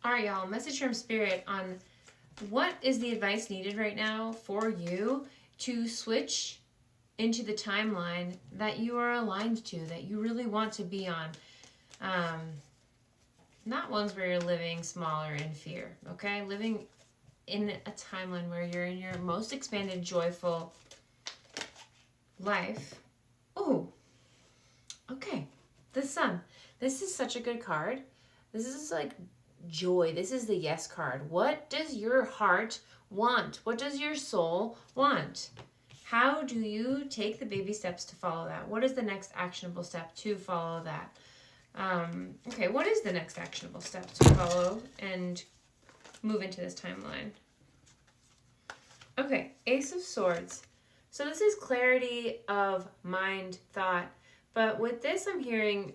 All right, y'all, message from Spirit on what is the advice needed right now for you to switch into the timeline that you are aligned to, that you really want to be on. Not ones where you're living smaller in fear, okay? Living in a timeline where you're in your most expanded, joyful life. Oh, okay. The Sun. This is such a good card. This is like joy. This is the yes card. What does your heart want? What does your soul want? How do you take the baby steps to follow that? What is the next actionable step to follow that? Okay, what is the next actionable step to follow and move into this timeline? Okay, Ace of Swords. So this is clarity of mind, thought. But with this, I'm hearing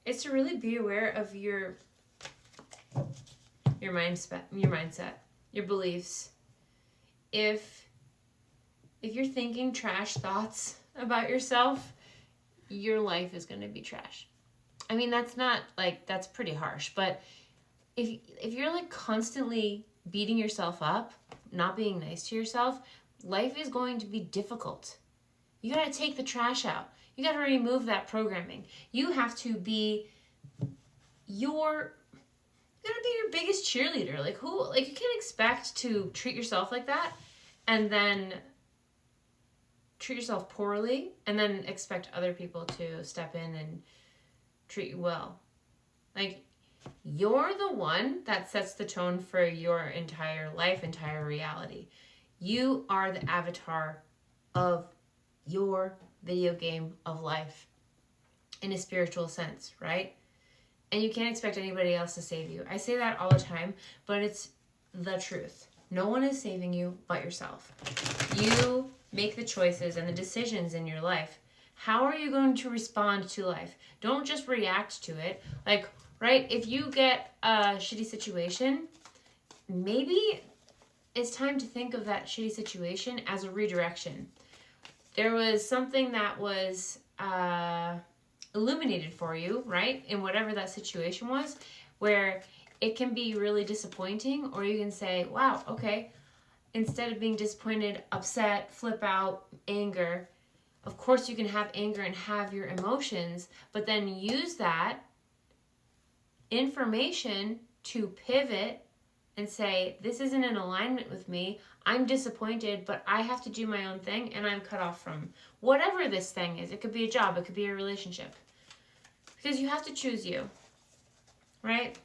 it's to really be aware of your mindset, your beliefs. If you're thinking trash thoughts about yourself, your life is going to be trash. I mean, that's pretty harsh, but if you're like constantly beating yourself up, not being nice to yourself, life is going to be difficult. You got to take the trash out. You got to remove that programming. You have to be your biggest cheerleader. Like you can't expect to treat yourself like that and then treat yourself poorly and then expect other people to step in and treat you well. Like, you're the one that sets the tone for your entire life, entire reality. You are the avatar of your video game of life in a spiritual sense, right? And you can't expect anybody else to save you. I say that all the time, but it's the truth. No one is saving you but yourself. You make the choices and the decisions in your life. How are you going to respond to life? Don't just react to it. Like, right, if you get a shitty situation, maybe it's time to think of that shitty situation as a redirection. There was something that was illuminated for you, right, in whatever that situation was, where it can be really disappointing, or you can say, wow, okay, instead of being disappointed, upset, flip out, anger, of course you can have anger and have your emotions, but then use that information to pivot and say, this isn't in alignment with me. I'm disappointed, but I have to do my own thing, and I'm cut off from whatever this thing is. It could be a job. It could be a relationship. Because you have to choose you, right?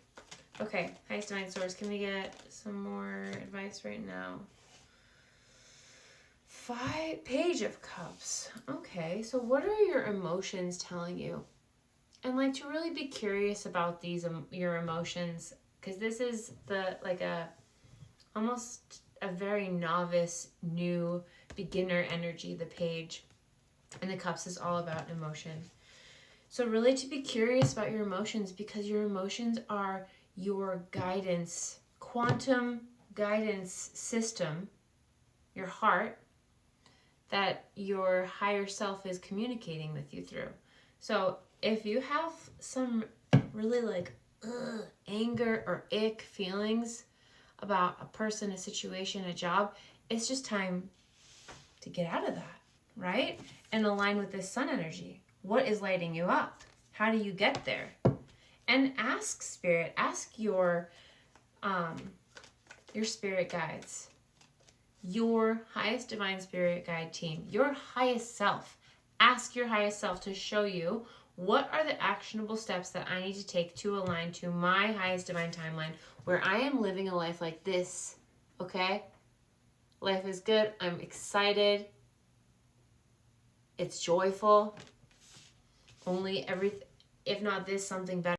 Okay, highest divine source. Can we get some more advice right now? Page of Cups. Okay, so what are your emotions telling you? And like to really be curious about your emotions, because this is almost a very novice, new beginner energy, the Page. And the Cups is all about emotion. So really to be curious about your emotions, because your emotions are your guidance, quantum guidance system, your heart, that your higher self is communicating with you through. So if you have some really anger or ick feelings about a person, a situation, a job, it's just time to get out of that, right? And align with this Sun energy. What is lighting you up? How do you get there? And ask Spirit, ask your spirit guides, your highest divine spirit guide team, your highest self. Ask your highest self to show you what are the actionable steps that I need to take to align to my highest divine timeline where I am living a life like this, okay? Life is good. I'm excited. It's joyful. Only if not this, something better.